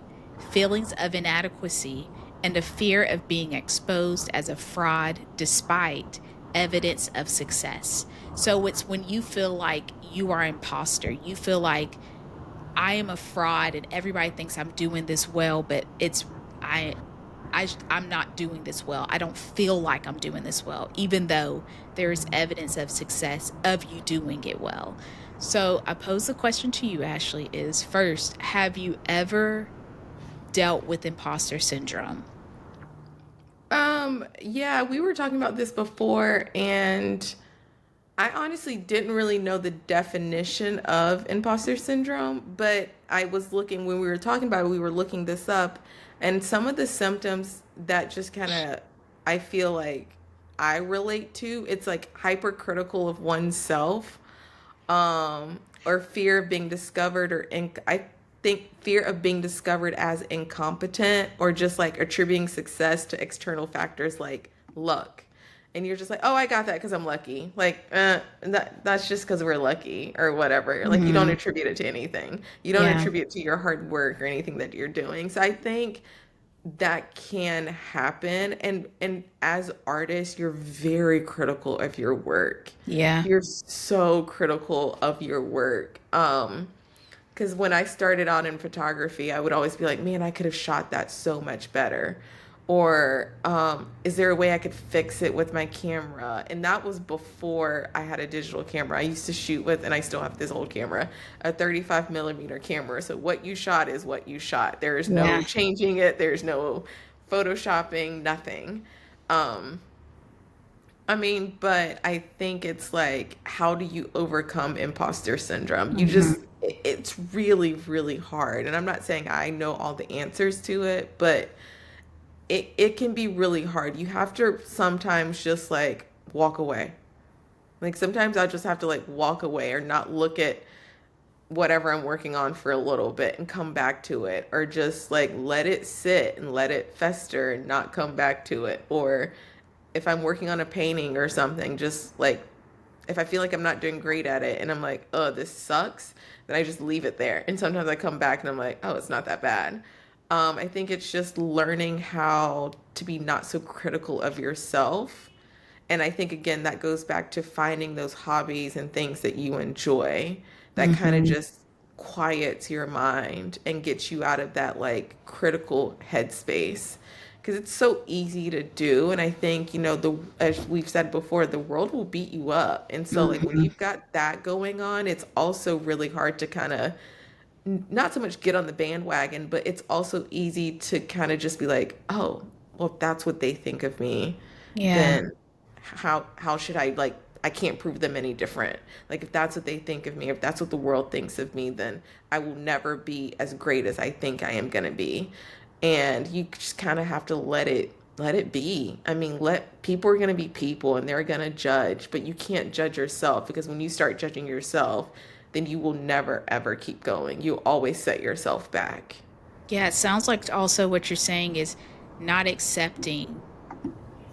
feelings of inadequacy, and a fear of being exposed as a fraud despite evidence of success. So it's when you feel like you are an imposter, you feel like I am a fraud and everybody thinks I'm doing this well, but I I'm not doing this well. I don't feel like I'm doing this well, even though there's evidence of success of you doing it well. So I pose the question to you, Ashley, is first, have you ever dealt with imposter syndrome? Yeah, we were talking about this before, and I honestly didn't really know the definition of imposter syndrome, but I was looking when we were talking about it, we were looking this up, and some of the symptoms that just kind of I feel like I relate to, it's like hypercritical of oneself, or fear of being discovered I think fear of being discovered as incompetent or just like attributing success to external factors like luck. and you're just like, oh, I got that because I'm lucky. Like, that's just because we're lucky or whatever. Like, you don't Mhm. attribute it to anything. You don't Yeah. attribute it to your hard work or anything that you're doing. So I think that can happen, and as artists, you're very critical of your work. Yeah. You're so critical of your work. Because when I started out in photography, I would always be like, man, I could have shot that so much better. Or is there a way I could fix it with my camera? And that was before I had a digital camera. I used to shoot with, and I still have this old camera, a 35 millimeter camera. So what you shot is what you shot. There is Yeah. no changing it, there's no photoshopping, nothing. Um, I mean, but I think it's like, how do you overcome imposter syndrome? Mhm. It's really, really hard. And I'm not saying I know all the answers to it, but it can be really hard. You have to sometimes just like walk away. Like sometimes I just have to like walk away or not look at whatever I'm working on for a little bit and come back to it, or just like let it sit and let it fester and not come back to it. Or if I'm working on a painting or something, just like if I feel like I'm not doing great at it and I'm like, oh, this sucks, then I just leave it there. And sometimes I come back and I'm like, oh, it's not that bad. I think it's just learning how to be not so critical of yourself. And I think, again, that goes back to finding those hobbies and things that you enjoy that kind of Mhm. just quiets your mind and gets you out of that like critical headspace. Because it's so easy to do. And I think, as we've said before, the world will beat you up. And so, like, when Mhm. you've got that going on, it's also really hard to kind of not so much get on the bandwagon, but it's also easy to kind of just be like, oh, well, if that's what they think of me, Yeah. then how should I, like, I can't prove them any different. Like if that's what they think of me, if that's what the world thinks of me, then I will never be as great as I think I am gonna be. And you just kind of have to let it be. I mean, let people are going to be people and they're going to judge, but you can't judge yourself, because when you start judging yourself, then you will never ever keep going. You always set yourself back. Yeah, it sounds like also what you're saying is not accepting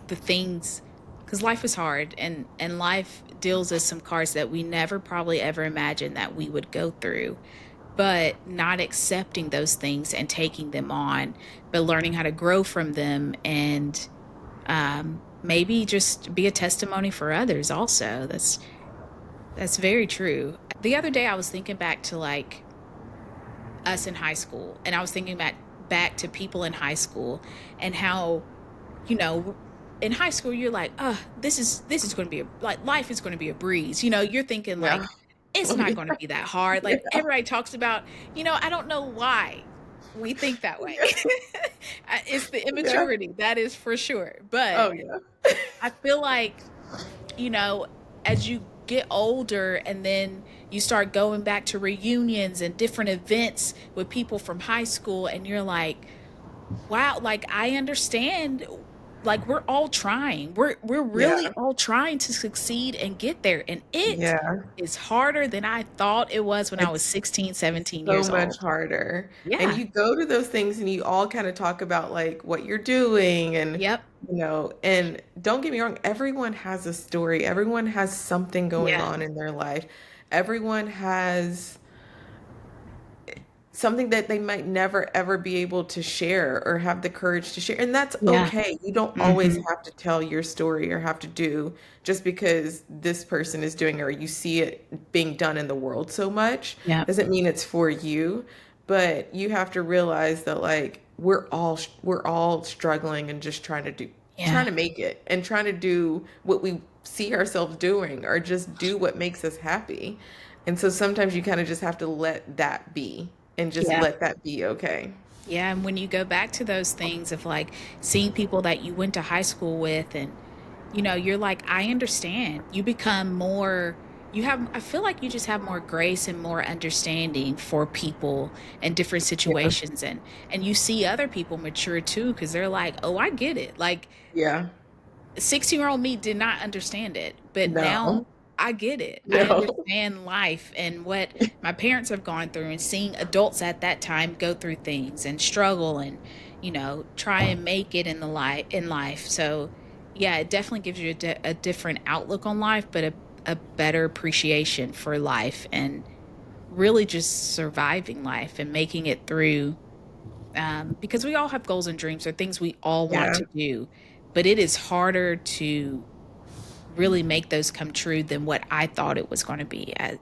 the things, because life is hard, and life deals us some cards that we never probably ever imagined that we would go through, but not accepting those things and taking them on, but learning how to grow from them, and maybe just be a testimony for others also. That's very true. The other day I was thinking back to like us in high school, and I was thinking back to people in high school, and how, you know, in high school you're like, this is going to be like, life is going to be a breeze. You're thinking like, Yeah. it's Oh not yeah. going to be that hard. Like Yeah. everybody talks about, I don't know why we think that way. Yeah. It's the Yeah. immaturity, that is for sure. But Oh yeah. I feel like, you know, as you get older and then you start going back to reunions and different events with people from high school, and you're like, wow, like I understand, like we're all trying. We're really Yeah. all trying to succeed and get there. And it Yeah. is harder than I thought it was when I was It's 16, 17 so years much old. harder. And Yeah. you go to those things and you all kind of talk about like what you're doing, and Yep. and don't get me wrong, everyone has a story. Everyone has something going Yeah. on in their life. Everyone has something that they might never ever be able to share or have the courage to share. And that's Yeah. okay. You don't always Hmm. have to tell your story or have to do just because this person is doing it or you see it being done in the world so much Yep. doesn't mean it's for you. But you have to realize that like we're all struggling and just trying Yeah. to make it and trying to do what we see ourselves doing, or just do what makes us happy. And so sometimes you kind of just have to let that be and just Yeah. let that be okay. Yeah, and when you go back to those things of like seeing people that you went to high school with, and you're like, I understand. You become more, I feel like you just have more grace and more understanding for people and different Yeah. situations, and you see other people mature too, because they're like, oh, I get it. Like, Yeah. 16-year-old me did not understand it, but now No. I get it. I No. understand life and what my parents have gone through, and seeing adults at that time go through things and struggle and, try and make it in life. So Yeah, it definitely gives you a different outlook on life, but a better appreciation for life and really just surviving life and making it through. Because we all have goals and dreams or things we all want Yeah. to do, but it is harder to really make those come true than what I thought it was going to be at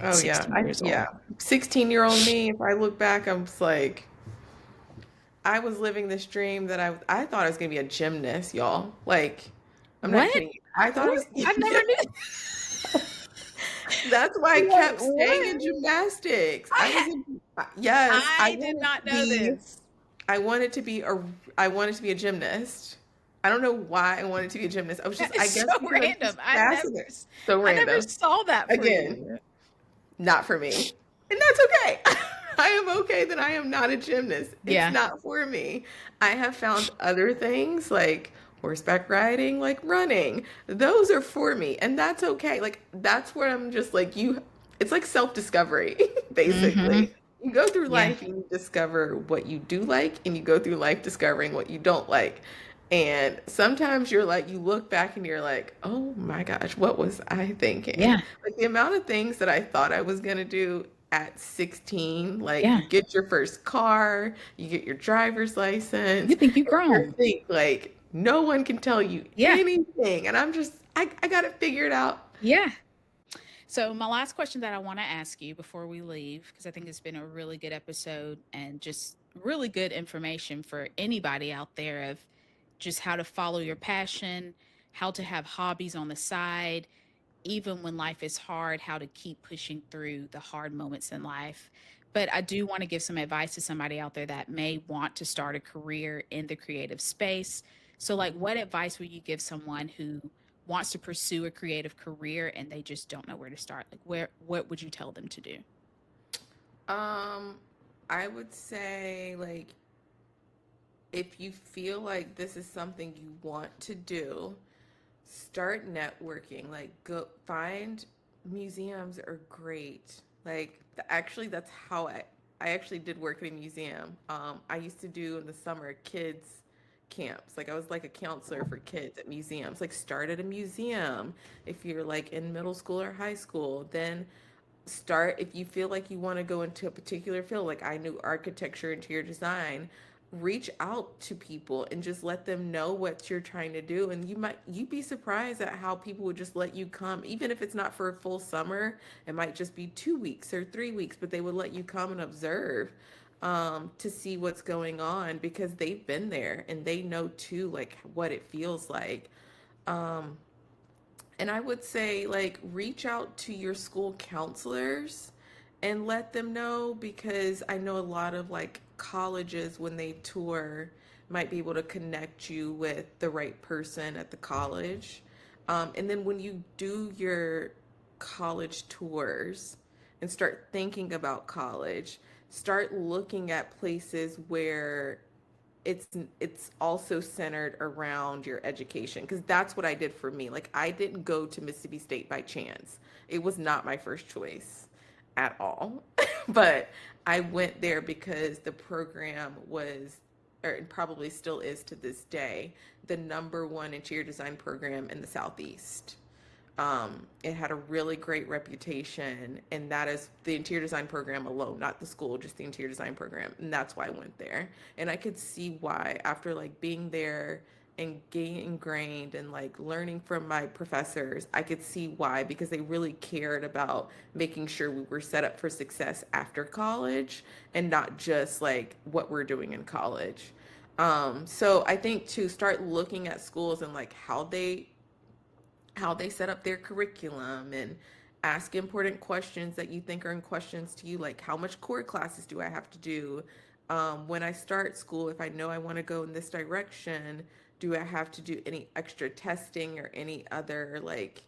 Oh yeah. 16 years Yeah. old. 16-year-old me, if I look back, I'm just like, I was living this dream that I thought I was gonna be a gymnast, y'all. Like, I'm not What? kidding you. I thought I What? was I never yeah. knew. That's why I Wait, kept staying in what? gymnastics. I was I in yes, I did not know this. I wanted to be a I wanted to be a gymnast. I don't know why I wanted to be a gymnast. I was just That is I so guess because I was random. just fascinated. So I never random. saw that for Again, you. not for me. And that's okay. I am okay that I am not a gymnast. It's Yeah. not for me. I have found other things like horseback riding, like running. Those are for me. And that's okay. Like, that's where I'm just like, it's like self discovery, Mhm. basically. You go through Yeah. life and you discover what you do like, and you go through life discovering what you don't like. And sometimes you're like, you look back and you're like, oh my gosh, what was I thinking? Yeah. Like the amount of things that I thought I was gonna do at 16, like Yeah. you get your first car, you get your driver's You license, think you and you grown. think like no one can tell you Yeah. anything. And I'm just, I got it figured out. Yeah. So, my last question that I want to ask you before we leave, because I think it's been a really good episode and just really good information for anybody out there of just how to follow your passion, how to have hobbies on the side, even when life is hard, how to keep pushing through the hard moments in life. But I do want to give some advice to somebody out there that may want to start a career in the creative space. So, like, what advice would you give someone who wants to pursue a creative career and they just don't know where to start? Like, what would you tell them to do? Um, I would say like if you feel like this is something you want to do, start networking. Like go find museums are great. Like actually that's how I actually did work at a museum. I used to do in the summer kids camps. Like I was like a counselor for kids at museums. Like start at a museum if you're like in middle school or high school. Then start if you feel like you want to go into a particular field, like I knew architecture, interior design. Reach out to people and just let them know what you're trying to do, and you'd be surprised at how people would just let you come, even if it's not for a full summer. It might just be 2 weeks or 3 weeks, but they would let you come and observe, to see what's going on because they've been there and they know too like what it feels like. um, and I would say, like, reach out to your school counselors and let them know because I know a lot of like colleges, when they tour, might be able to connect you with the right person at the college. And then when you do your college tours and start thinking about college, start looking at places where it's it's also centered around your education because that's what I did for me. Like I didn't go to Mississippi State by chance. It was not my first choice at all. But I went there because the program was, or it probably still is to this day, the number one interior design program in the Southeast. It had a really great reputation, and that is the interior design program alone, not the school, just the interior design program. And that's why I went there. And I could see why after like being there and getting ingrained and like learning from my professors, I could see why because they really cared about making sure we were set up for success after college and not just like what we're doing in college. So I think to start looking at schools and like how they set up their curriculum and ask important questions that you think are in questions to you, like how much core classes do I have to do, when I start school, if I know I want to go in this direction, do I have to do any extra testing or any other like,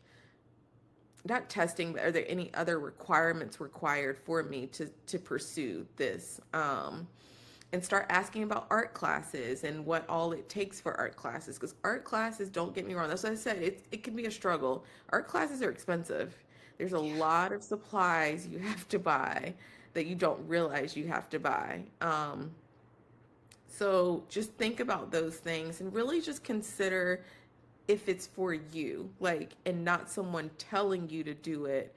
not testing, but are there any other requirements required for me to pursue this? And start asking about art classes and what all it takes for art classes. Because art classes, don't get me wrong, that's what I said, it can be a struggle. Art classes are expensive. There's a lot of supplies you have to buy that you don't realize you have to buy. So just think about those things and really just consider if it's for you, like, and not someone telling you to do it,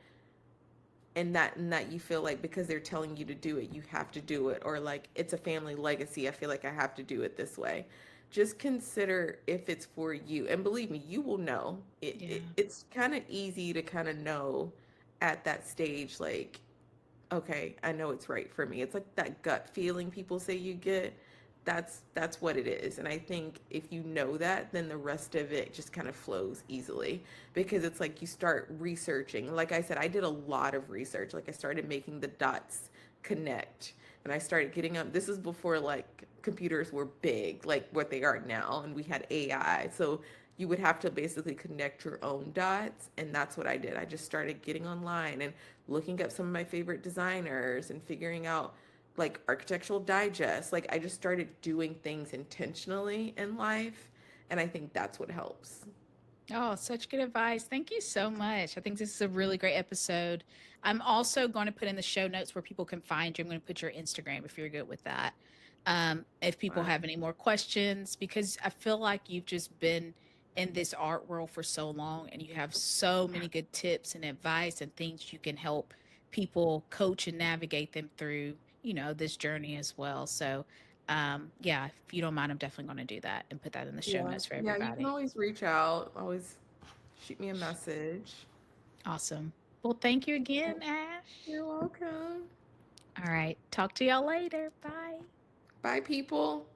and that you feel like because they're telling you to do it, you have to do it, or like it's a family legacy, I feel like I have to do it this way. Just consider if it's for you, and believe me, you will know. Yeah. It's kind of easy to kind of know at that stage, like, okay, I know it's right for me. It's like that gut feeling people say you get. That's what it is. And I think if you know that, then the rest of it just kind of flows easily because it's like you start researching. Like I said, I did a lot of research. Like I started making the dots connect. And I started getting up. This is before like computers were big, like what they are now, and we had AI. So you would have to basically connect your own dots, and that's what I did. I just started getting online and looking up some of my favorite designers and figuring out like architectural digest. Like I just started doing things intentionally in life, and I think that's what helps. Oh, such good advice. Thank you so much. I think this is a really great episode. I'm also going to put in the show notes where people can find you. I'm going to put your Instagram if you're good with that. If people Fun. have any more questions, because I feel like you've just been in this art world for so long and you have so many good tips and advice and things you can help people coach and navigate them through, this journey as well. So, yeah, if you don't mind, I'm definitely going to do that and put that in the show Yeah. notes for Yeah, you can everybody. always reach out, always shoot me a message. Awesome. Well, thank you again, Ash. You're welcome. All right. Talk to y'all later. Bye. Bye, people.